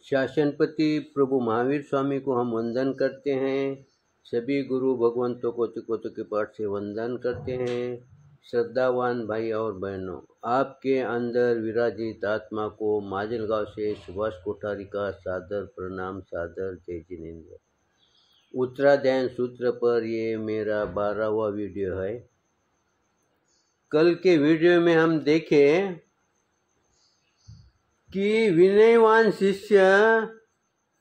शासनपति प्रभु महावीर स्वामी को हम वंदन करते हैं। सभी गुरु भगवंतों को तिकोतों के पाठ से वंदन करते हैं। श्रद्धावान भाई और बहनों, आपके अंदर विराजित आत्मा को माजलगांव से सुभाष कोठारी का सादर प्रणाम, सादर जय जिनेन्द्र। उत्तराध्याय सूत्र पर ये मेरा 12वां वीडियो है। कल के वीडियो में हम देखे कि विनयवान शिष्य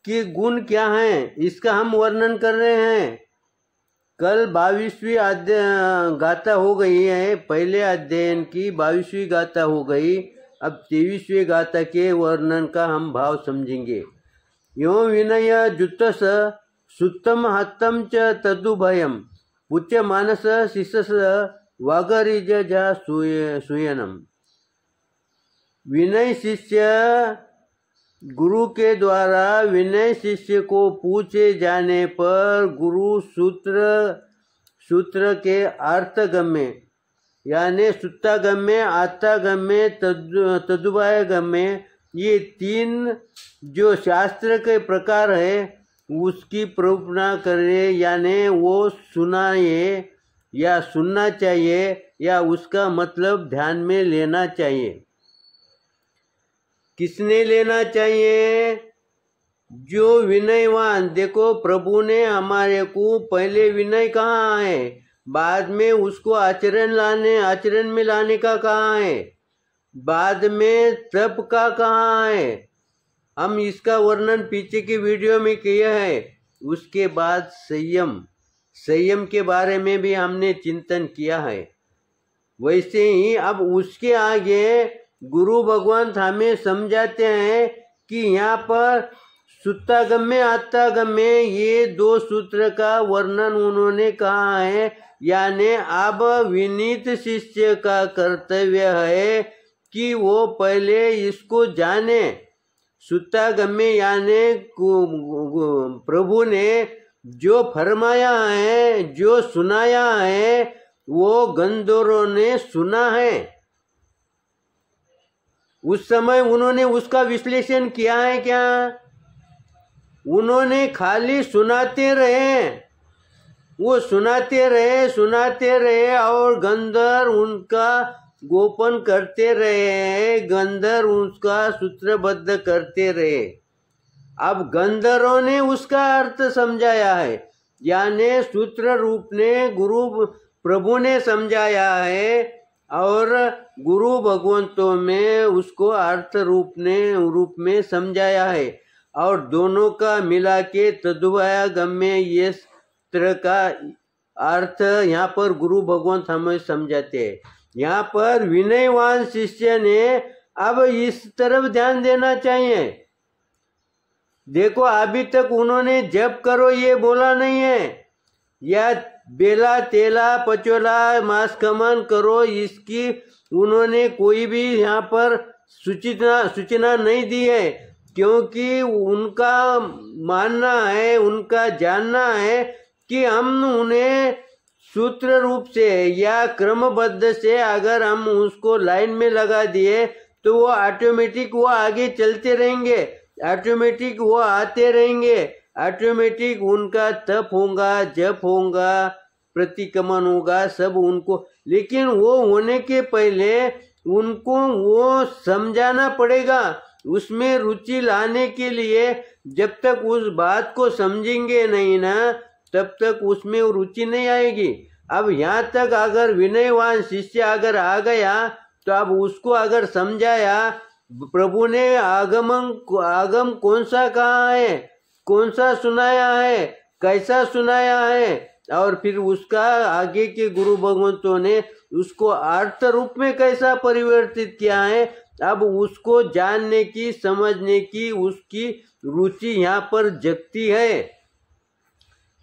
के गुण क्या हैं, इसका हम वर्णन कर रहे हैं। कल 22वीं गाथा हो गई है, पहले अध्ययन की 22वीं गाथा हो गई। अब 23वीं गाथा के वर्णन का हम भाव समझेंगे। यो विनय जुतस सुत्तम हत्तम च तदुभयम पुच्च मानस शिष्यस वागरिज जा सुयनम। विनय शिष्य गुरु के द्वारा विनय शिष्य को पूछे जाने पर गुरु सूत्र के अर्थगम्य यानी सुत्तागम्य, आत्तागम्य, तदुभयगम्य, ये 3 जो शास्त्र के प्रकार है उसकी प्रवृत्ति करे, यानी वो सुनाए या सुनना चाहिए या उसका मतलब ध्यान में लेना चाहिए। किसने लेना चाहिए? जो विनयवान। देखो, प्रभु ने हमारे को पहले विनय कहा है, बाद में उसको आचरण में लाने का कहा है, बाद में तप का कहा है। हम इसका वर्णन पीछे के वीडियो में किया है। उसके बाद संयम के बारे में भी हमने चिंतन किया है। वैसे ही अब उसके आगे गुरु भगवान हमें समझाते हैं कि यहाँ पर सुत्तागम्य, आत्तागम्य, ये 2 सूत्र का वर्णन उन्होंने कहा है। यानी अब विनीत शिष्य का कर्तव्य है कि वो पहले इसको जाने। सुत्तागम्य यानी प्रभु ने जो फरमाया है, जो सुनाया है, वो गंधर्वों ने सुना है। उस समय उन्होंने उसका विश्लेषण किया है क्या? उन्होंने खाली सुनाते रहे, वो सुनाते रहे और गंधर्व उनका गोपन करते रहे, गंधर्व उसका सूत्रबद्ध करते रहे। अब गंधर्वों ने उसका अर्थ समझाया है, यानी सूत्र रूप ने गुरु प्रभु ने समझाया है और गुरु भगवंतों में उसको अर्थ रूप में समझाया है। और दोनों का मिला के तदुभयगम्य ये तरह का अर्थ यहाँ पर गुरु भगवंत हमें समझाते हैं। यहाँ पर विनयवान शिष्य ने अब इस तरफ ध्यान देना चाहिए। देखो, अभी तक उन्होंने जप करो ये बोला नहीं है, या बेला तेला पचोला मांस कमन करो, इसकी उन्होंने कोई भी यहाँ पर सूचना नहीं दी है। क्योंकि उनका मानना है, उनका जानना है कि हम उन्हें सूत्र रूप से या क्रमबद्ध से अगर हम उसको लाइन में लगा दिए तो वो ऑटोमेटिक वो आगे चलते रहेंगे, ऑटोमेटिक वो आते रहेंगे, ऑटोमेटिक उनका तप होगा, जप होगा, प्रतिक्रमण होगा, सब उनको। लेकिन वो होने के पहले उनको वो समझाना पड़ेगा। उसमें रुचि लाने के लिए जब तक उस बात को समझेंगे नहीं ना, तब तक उसमें रुचि नहीं आएगी। अब यहाँ तक अगर विनयवान शिष्य अगर आ गया तो अब उसको अगर समझाया, प्रभु ने आगम कौन सा कहा है, कौन सा सुनाया है, कैसा सुनाया है, और फिर उसका आगे के गुरु भगवंतों ने उसको अर्थ रूप में कैसा परिवर्तित किया है। अब उसको जानने की, समझने की उसकी रुचि यहाँ पर जगती है।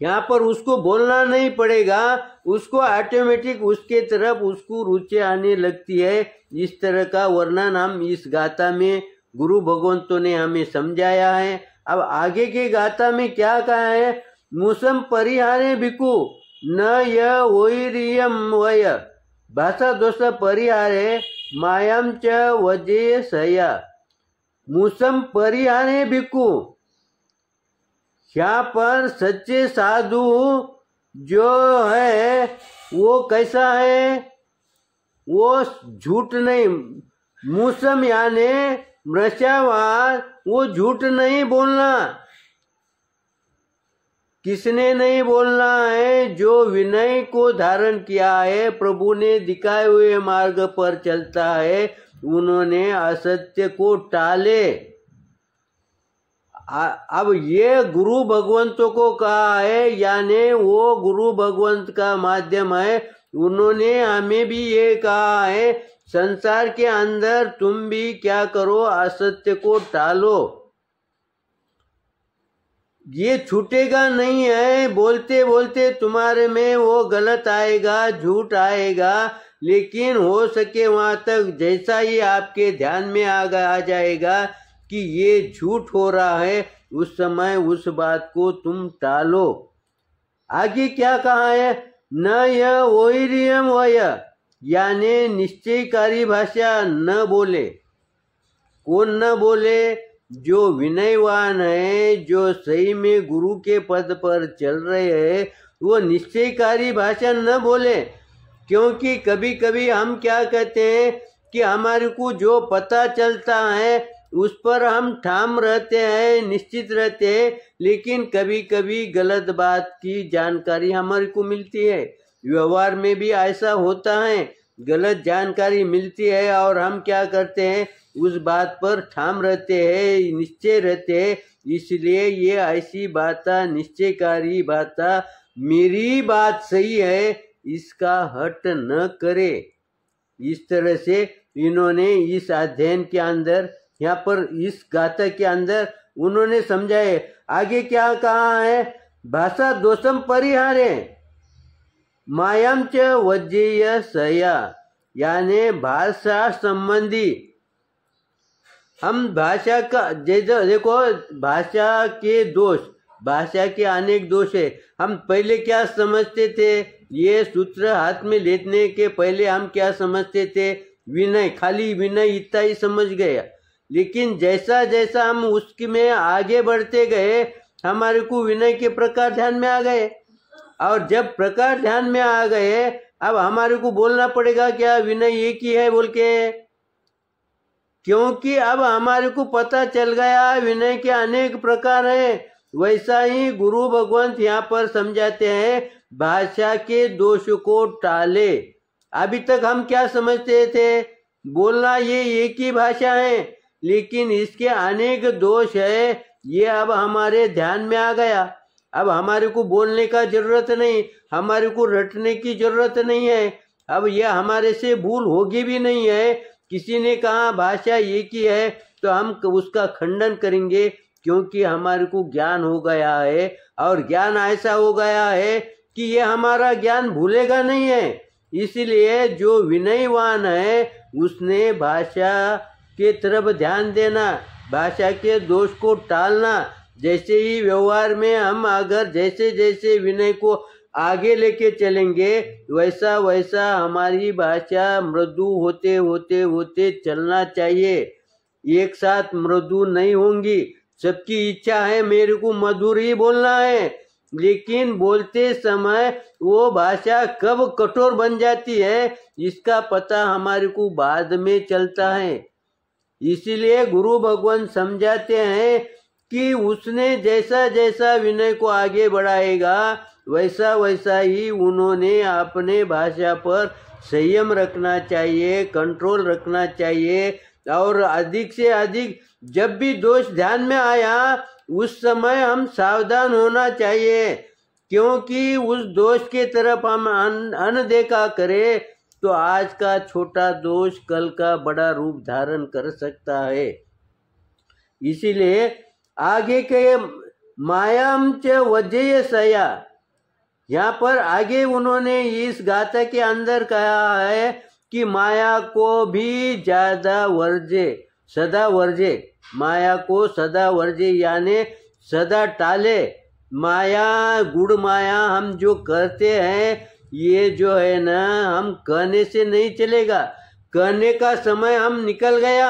यहाँ पर उसको बोलना नहीं पड़ेगा, उसको ऑटोमेटिक उसके तरफ उसको रुचि आने लगती है। इस तरह का वर्णन हम इस गाथा में गुरु भगवंतों ने हमें समझाया है। अब आगे के गाथा में क्या कहा है? मुसम परिहारे भिक्खु न य ओइरियम वय भाषा दोष परिहारे मायाम च वजे सया। मूसम परिहारे भिक्खू। यहाँ पर सच्चे साधु जो है वो कैसा है, वो झूठ नहीं, मूसम यानी मृषावाद, वो झूठ नहीं बोलना। किसने नहीं बोलना है? जो विनय को धारण किया है, प्रभु ने दिखाए हुए मार्ग पर चलता है, उन्होंने असत्य को टाले। अब ये गुरु भगवंतों को कहा है, यानी वो गुरु भगवंत का माध्यम है। उन्होंने हमें भी ये कहा है, संसार के अंदर तुम भी क्या करो, असत्य को टालो। ये छूटेगा नहीं है। बोलते बोलते तुम्हारे में वो गलत आएगा, झूठ आएगा, लेकिन हो सके वहां तक जैसा ही आपके ध्यान में आ जाएगा कि ये झूठ हो रहा है, उस समय उस बात को तुम टालो। आगे क्या कहा है? न य वैरियम वय, यानी निश्चयकारी भाषा न बोले। कौन न बोले? जो विनयवान है, जो सही में गुरु के पद पर चल रहे हैं, वो निश्चयकारी भाषा न बोले। क्योंकि कभी कभी हम क्या कहते हैं कि हमारे को जो पता चलता है उस पर हम ठाम रहते हैं, निश्चित रहते हैं, लेकिन कभी कभी गलत बात की जानकारी हमारे को मिलती है। व्यवहार में भी ऐसा होता है, गलत जानकारी मिलती है और हम क्या करते हैं, उस बात पर ठाम रहते हैं, निश्चय रहते हैं। इसलिए ये ऐसी बात, निश्चयकारी बात, मेरी बात सही है, इसका हट न करे। इस तरह से इन्होंने इस अध्ययन के अंदर, यहाँ पर इस गाथा के अंदर उन्होंने समझाए। आगे क्या कहा है? भाषा दोषम परिहारे मायाम च वज्जेय सया, यानी भाषा संबंधी हम भाषा का देखो, भाषा के दोष, भाषा के अनेक दोष है। हम पहले क्या समझते थे? ये सूत्र हाथ में लेने के पहले हम क्या समझते थे? विनय, खाली विनय इतना ही समझ गया। लेकिन जैसा जैसा हम उसके में आगे बढ़ते गए, हमारे को विनय के प्रकार ध्यान में आ गए, और जब प्रकार ध्यान में आ गए, अब हमारे को बोलना पड़ेगा क्या विनय एक ही है बोल के, क्योंकि अब हमारे को पता चल गया विनय के अनेक प्रकार हैं। वैसा ही गुरु भगवंत यहाँ पर समझाते हैं, भाषा के दोष को टाले। अभी तक हम क्या समझते थे? बोलना ये एक ही भाषा है, लेकिन इसके अनेक दोष है, ये अब हमारे ध्यान में आ गया। अब हमारे को बोलने का जरूरत नहीं, हमारे को रटने की जरूरत नहीं है। अब ये हमारे से भूल होगी भी नहीं है। किसी ने कहा भाषा एक ही है तो हम उसका खंडन करेंगे, क्योंकि हमारे को ज्ञान हो गया है, और ज्ञान ऐसा हो गया है कि ये हमारा ज्ञान भूलेगा नहीं है। इसलिए जो विनयवान है उसने भाषा के तरफ ध्यान देना, भाषा के दोष को टालना। जैसे ही व्यवहार में हम अगर जैसे जैसे विनय को आगे लेके चलेंगे, वैसा वैसा हमारी भाषा मृदु होते होते होते चलना चाहिए। एक साथ मृदु नहीं होंगी। सबकी इच्छा है मेरे को मधुर ही बोलना है, लेकिन बोलते समय वो भाषा कब कठोर बन जाती है इसका पता हमारे को बाद में चलता है। इसीलिए गुरु भगवान समझाते हैं कि उसने जैसा जैसा विनय को आगे बढ़ाएगा, वैसा वैसा ही उन्होंने अपने भाषा पर संयम रखना चाहिए, कंट्रोल रखना चाहिए, और अधिक से अधिक जब भी दोष ध्यान में आया उस समय हम सावधान होना चाहिए, क्योंकि उस दोष के तरफ हम अनदेखा करें तो आज का छोटा दोष कल का बड़ा रूप धारण कर सकता है। इसीलिए आगे के मायाम च वज्जेय सया, यहाँ पर आगे उन्होंने इस गाथा के अंदर कहा है कि माया को भी ज्यादा वर्जे, सदा वर्जे, माया को सदा वर्जे यानी सदा टाले। माया, गुड़ माया हम जो करते हैं, ये जो है ना, हम कहने से नहीं चलेगा। कहने का समय हम निकल गया,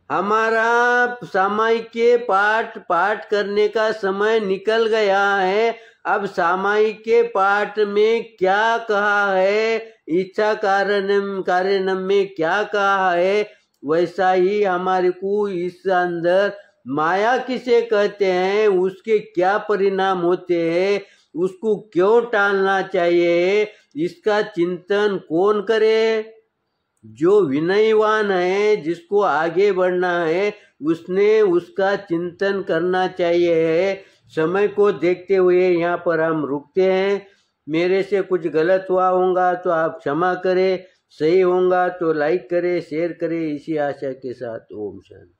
हमारा सामायिक के पाठ करने का समय निकल गया है। अब सामायिक के पाठ में क्या कहा है, इच्छा कारणम में क्या कहा है, वैसा ही हमारे को इस अंदर माया किसे कहते हैं, उसके क्या परिणाम होते हैं, उसको क्यों टालना चाहिए, इसका चिंतन कौन करे। जो विनयवान है, जिसको आगे बढ़ना है, उसने उसका चिंतन करना चाहिए। समय को देखते हुए यहाँ पर हम रुकते हैं। मेरे से कुछ गलत हुआ होगा तो आप क्षमा करें, सही होगा तो लाइक करें, शेयर करें। इसी आशा के साथ ओम शांति।